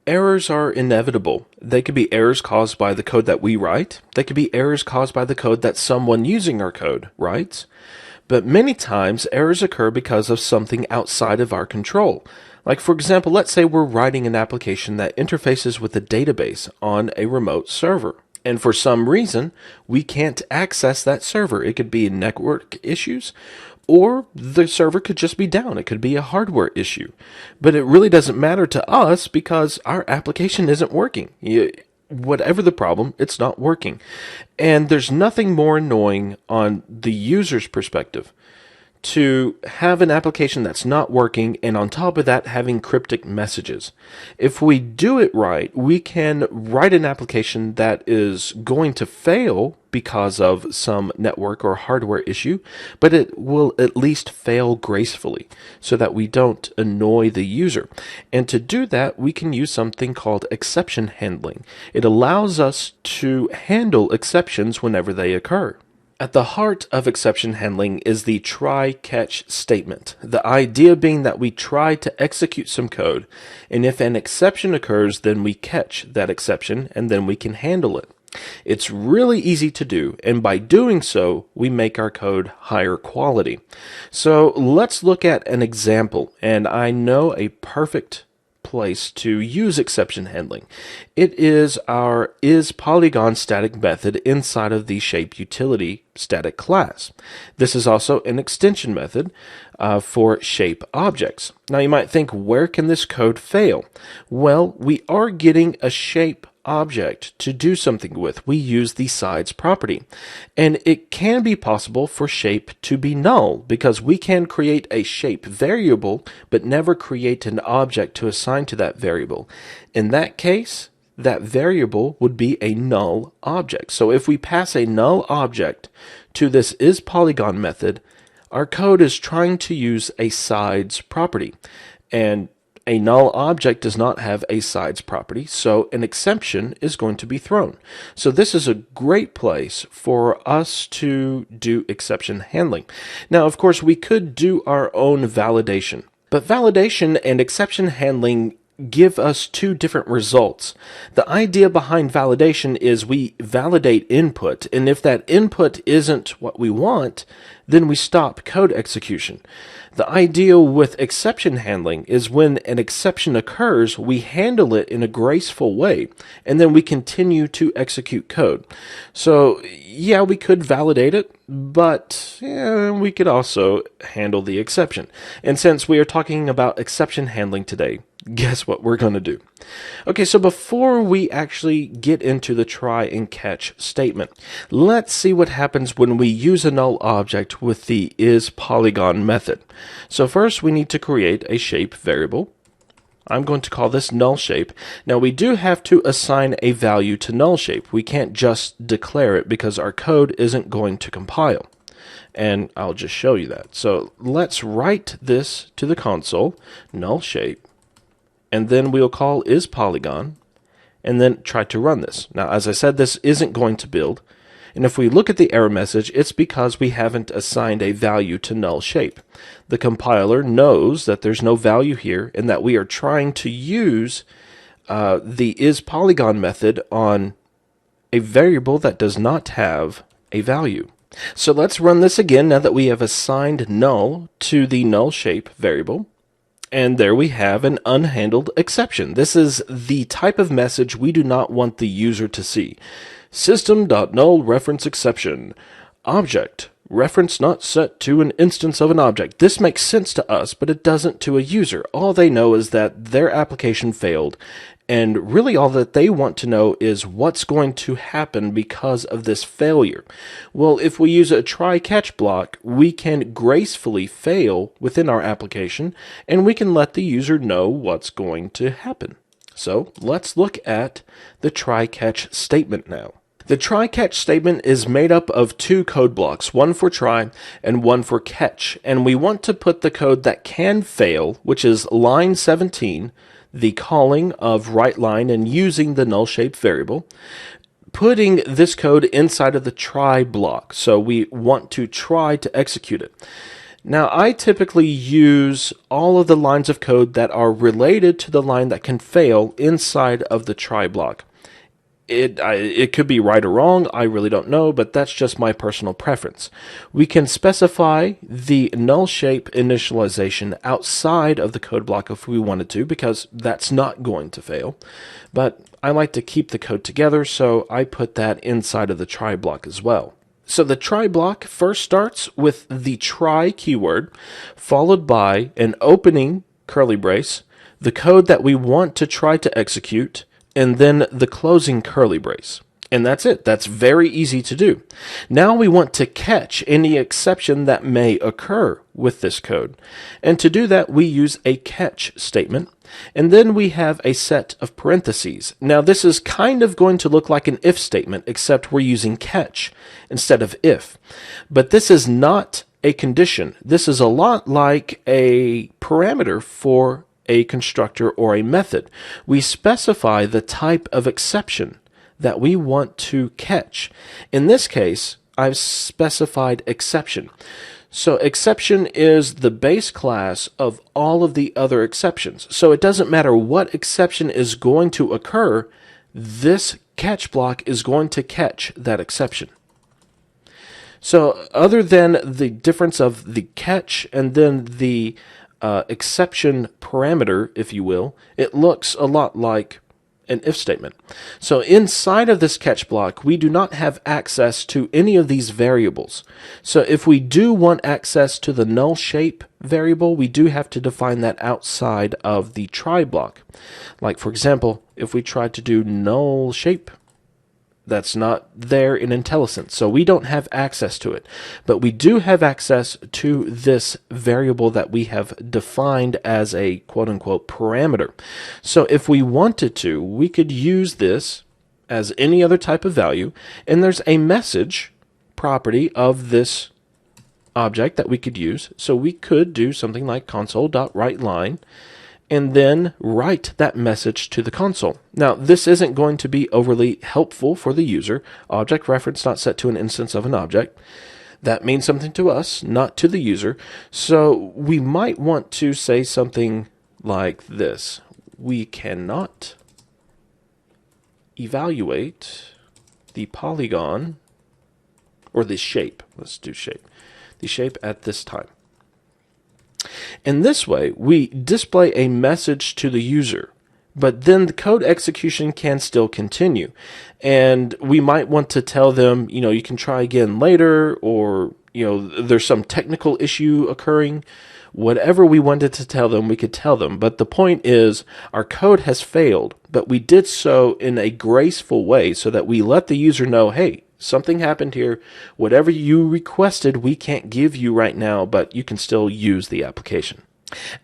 Errors are inevitable. They could be errors caused by the code that we write. They could be errors caused by the code that someone using our code writes. But many times, errors occur because of something outside of our control. Like, for example, let's say we're writing an application that interfaces with a database on a remote server. And for some reason, we can't access that server. It could be network issues, or the server could just be down. It could be a hardware issue. But it really doesn't matter to us because our application isn't working. Whatever the problem, it's not working. And there's nothing more annoying on the user's perspective to have an application that's not working, and on top of that, having cryptic messages. If we do it right, we can write an application that is going to fail because of some network or hardware issue, but it will at least fail gracefully so that we don't annoy the user. And to do that, we can use something called exception handling. It allows us to handle exceptions whenever they occur. At the heart of exception handling is the try-catch statement. The idea being that we try to execute some code, and if an exception occurs, then we catch that exception, and then we can handle it. It's really easy to do, and by doing so, we make our code higher quality. So let's look at an example, and I know a perfect place to use exception handling. It is our isPolygon static method inside of the shape utility static class. This is also an extension method for shape objects. Now you might think, where can this code fail? Well, we are getting a shape object to do something with. We use the sides property, and it can be possible for shape to be null because we can create a shape variable but never create an object to assign to that variable. In that case, that variable would be a null object. So if we pass a null object to this isPolygon method, our code is trying to use a sides property, and a null object does not have a sides property, so an exception is going to be thrown. So this is a great place for us to do exception handling. Now, of course, we could do our own validation, but validation and exception handling give us two different results. The idea behind validation is we validate input, and if that input isn't what we want, then we stop code execution. The idea with exception handling is when an exception occurs, we handle it in a graceful way, and then we continue to execute code. So, yeah, we could validate it, but we could also handle the exception. And since we are talking about exception handling today, guess what we're going to do? Okay, so before we actually get into the try and catch statement, let's see what happens when we use a null object with the isPolygon method. So first we need to create a shape variable. I'm going to call this null shape. Now we do have to assign a value to null shape. We can't just declare it because our code isn't going to compile. And I'll just show you that. So let's write this to the console, null shape, and then we'll call isPolygon, and then try to run this. Now, as I said, this isn't going to build, and if we look at the error message, it's because we haven't assigned a value to null shape. The compiler knows that there's no value here, and that we are trying to use the isPolygon method on a variable that does not have a value. So let's run this again now that we have assigned null to the null shape variable. And there we have an unhandled exception. This is the type of message we do not want the user to see. System.null reference exception. Object. Reference not set to an instance of an object. This makes sense to us, but it doesn't to a user. All they know is that their application failed, and really all that they want to know is what's going to happen because of this failure. Well, if we use a try-catch block, we can gracefully fail within our application, and we can let the user know what's going to happen. So let's look at the try-catch statement now. The try-catch statement is made up of two code blocks, one for try and one for catch, and we want to put the code that can fail, which is line 17, the calling of WriteLine and using the null shape variable, putting this code inside of the try block. So we want to try to execute it. Now, I typically use all of the lines of code that are related to the line that can fail inside of the try block. It could be right or wrong, I really don't know, but that's just my personal preference. We can specify the null shape initialization outside of the code block if we wanted to, because that's not going to fail. But I like to keep the code together, so I put that inside of the try block as well. So the try block first starts with the try keyword, followed by an opening curly brace, the code that we want to try to execute, and then the closing curly brace. And that's it. That's very easy to do. Now we want to catch any exception that may occur with this code. And to do that, we use a catch statement. And then we have a set of parentheses. Now this is kind of going to look like an if statement, except we're using catch instead of if. But this is not a condition. This is a lot like a parameter for a constructor or a method. We specify the type of exception that we want to catch. In this case, I've specified exception. So exception is the base class of all of the other exceptions. So it doesn't matter what exception is going to occur, this catch block is going to catch that exception. So other than the difference of the catch and then the exception parameter, if you will, it looks a lot like an if statement. So inside of this catch block, we do not have access to any of these variables. So if we do want access to the null shape variable, we do have to define that outside of the try block. Like for example, if we try to do null shape, that's not there in IntelliSense, so we don't have access to it. But we do have access to this variable that we have defined as a quote-unquote parameter. So if we wanted to, we could use this as any other type of value, and there's a message property of this object that we could use. So we could do something like console.writeLine, and then write that message to the console. Now, this isn't going to be overly helpful for the user. Object reference not set to an instance of an object. That means something to us, not to the user. So we might want to say something like this. We cannot evaluate the polygon, or the shape. Let's do shape. The shape at this time. In this way, we display a message to the user, but then the code execution can still continue. And we might want to tell them, you can try again later, or, there's some technical issue occurring. Whatever we wanted to tell them, we could tell them. But the point is, our code has failed, but we did so in a graceful way so that we let the user know, hey, something happened here. Whatever you requested, we can't give you right now, but you can still use the application.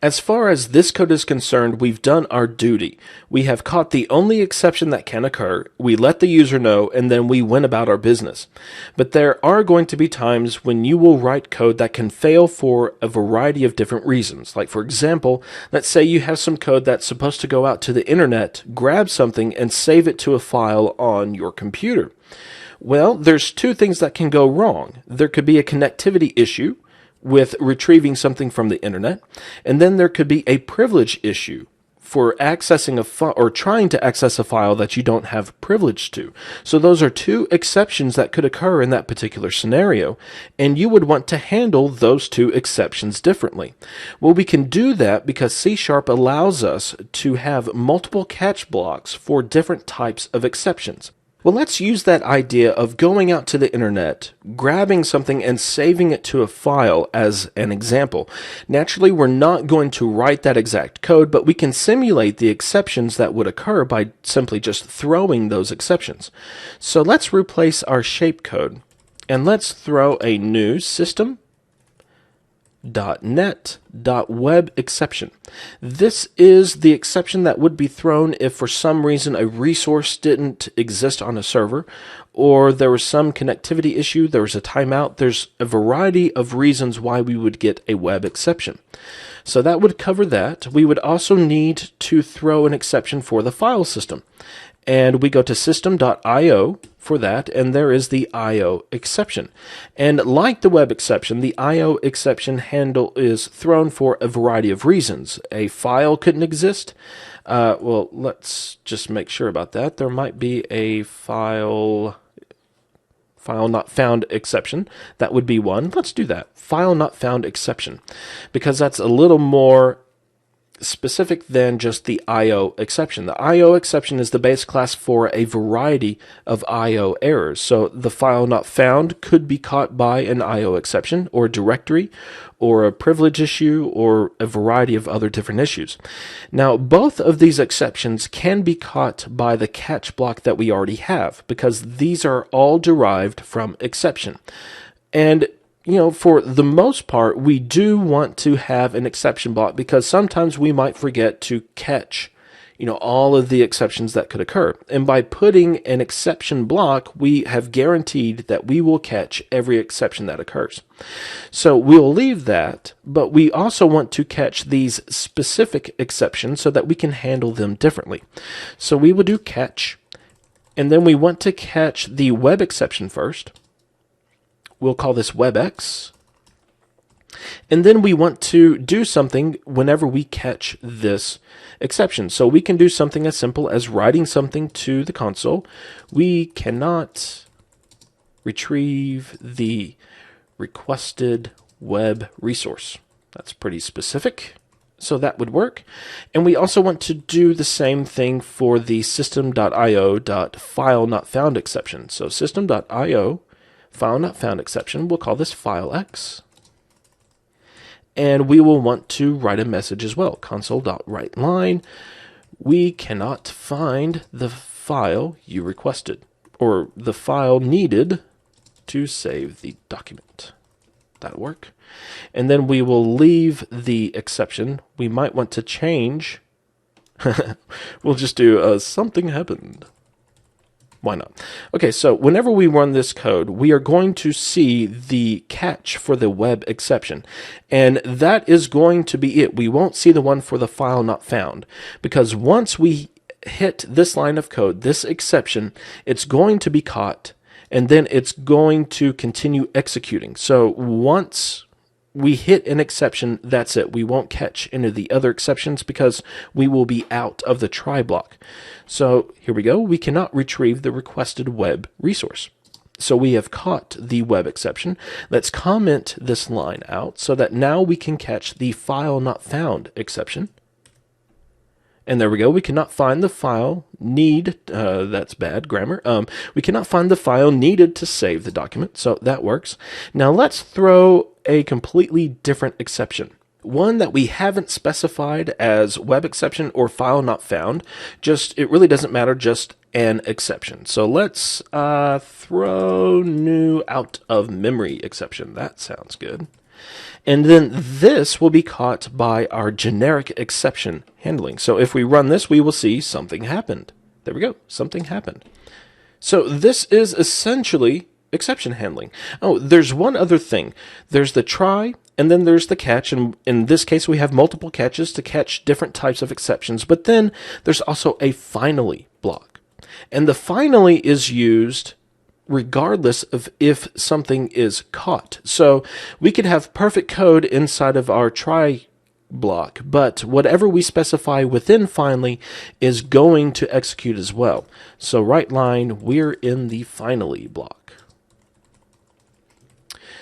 As far as this code is concerned, we've done our duty. We have caught the only exception that can occur, we let the user know, and then we went about our business. But there are going to be times when you will write code that can fail for a variety of different reasons. Like for example, let's say you have some code that's supposed to go out to the internet, grab something, and save it to a file on your computer. Well, there's two things that can go wrong. There could be a connectivity issue with retrieving something from the internet, and then there could be a privilege issue for accessing a file or trying to access a file that you don't have privilege to. So those are two exceptions that could occur in that particular scenario, and you would want to handle those two exceptions differently. Well, we can do that because C# allows us to have multiple catch blocks for different types of exceptions. Well, let's use that idea of going out to the internet, grabbing something and saving it to a file as an example. Naturally, we're not going to write that exact code, but we can simulate the exceptions that would occur by simply just throwing those exceptions. So let's replace our shape code, and let's throw a new system.net.web exception. This is the exception that would be thrown if for some reason a resource didn't exist on a server, or there was some connectivity issue, there was a timeout. There's a variety of reasons why we would get a web exception. So that would cover that. We would also need to throw an exception for the file system. and we go to system.io for that, and there is the IO exception. And like the web exception, the IO exception handle is thrown for a variety of reasons. A file couldn't exist. Well, let's just make sure about that. There might be a file not found exception. That would be one. Let's do that. File not found exception, because that's a little more specific than just the IO exception. The IO exception is the base class for a variety of IO errors. So the file not found could be caught by an IO exception, or a directory, or a privilege issue, or a variety of other different issues. Now, both of these exceptions can be caught by the catch block that we already have, because these are all derived from exception. And for the most part, we do want to have an exception block, because sometimes we might forget to catch, all of the exceptions that could occur. And by putting an exception block, we have guaranteed that we will catch every exception that occurs. So we'll leave that, but we also want to catch these specific exceptions so that we can handle them differently. So we will do catch, and then we want to catch the web exception first. We'll call this WebEx. And then we want to do something whenever we catch this exception. So we can do something as simple as writing something to the console. We cannot retrieve the requested web resource. That's pretty specific. So that would work. And we also want to do the same thing for the system.io.filenotfound exception. So system.io file not found exception, we'll call this file X. And we will want to write a message as well, console.writeLine. We cannot find the file you requested, or the file needed to save the document. That'll work. And then we will leave the exception. We might want to change. We'll just do something happened. Why not? Okay, so whenever we run this code, we are going to see the catch for the web exception. And that is going to be it. We won't see the one for the file not found, because once we hit this line of code, this exception, it's going to be caught, and then it's going to continue executing. So once we hit an exception, that's it. We won't catch any of the other exceptions, because we will be out of the try block. So here we go. We cannot retrieve the requested web resource. So we have caught the web exception. Let's comment this line out so that now we can catch the file not found exception. And there we go. We cannot find the file that's bad grammar. We cannot find the file needed to save the document. So that works. Now let's throw a completely different exception. One that we haven't specified as web exception or file not found. It really doesn't matter, just an exception. So let's throw new out of memory exception. That sounds good. And then this will be caught by our generic exception handling. So if we run this, we will see something happened. There we go. Something happened. So this is essentially exception handling. Oh, there's one other thing. There's the try, and then there's the catch. And in this case, we have multiple catches to catch different types of exceptions. But then there's also a finally block. And the finally is used regardless of if something is caught. So we could have perfect code inside of our try block, but whatever we specify within finally is going to execute as well. So write line, we're in the finally block.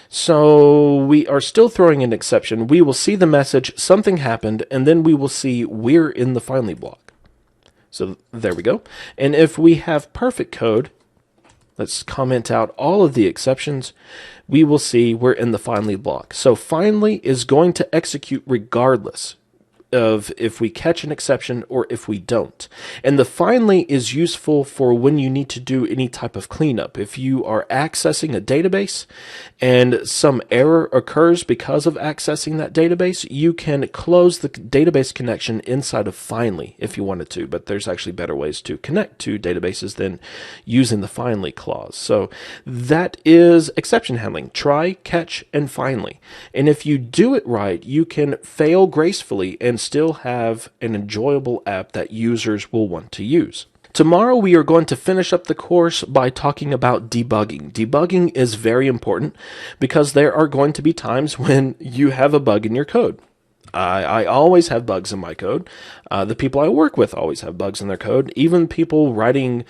So we are still throwing an exception. We will see the message, something happened, and then we will see we're in the finally block. So there we go. And if we have perfect code, let's comment out all of the exceptions. We will see we're in the finally block. So finally is going to execute regardless of if we catch an exception or if we don't. And the finally is useful for when you need to do any type of cleanup. If you are accessing a database and some error occurs because of accessing that database, you can close the database connection inside of finally if you wanted to, but there's actually better ways to connect to databases than using the finally clause. So that is exception handling. Try, catch, and finally. And if you do it right, you can fail gracefully and still have an enjoyable app that users will want to use. Tomorrow we are going to finish up the course by talking about debugging. Debugging is very important because there are going to be times when you have a bug in your code. I always have bugs in my code. The people I work with always have bugs in their code. Even people writing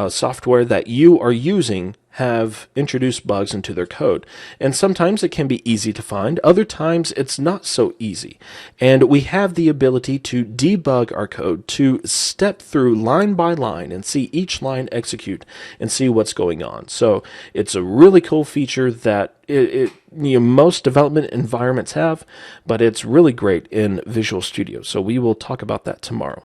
software that you are using have introduced bugs into their code. And sometimes it can be easy to find. Other times it's not so easy. And we have the ability to debug our code, to step through line by line and see each line execute and see what's going on. So it's a really cool feature that most development environments have, but it's really great in Visual Studio. So we will talk about that tomorrow.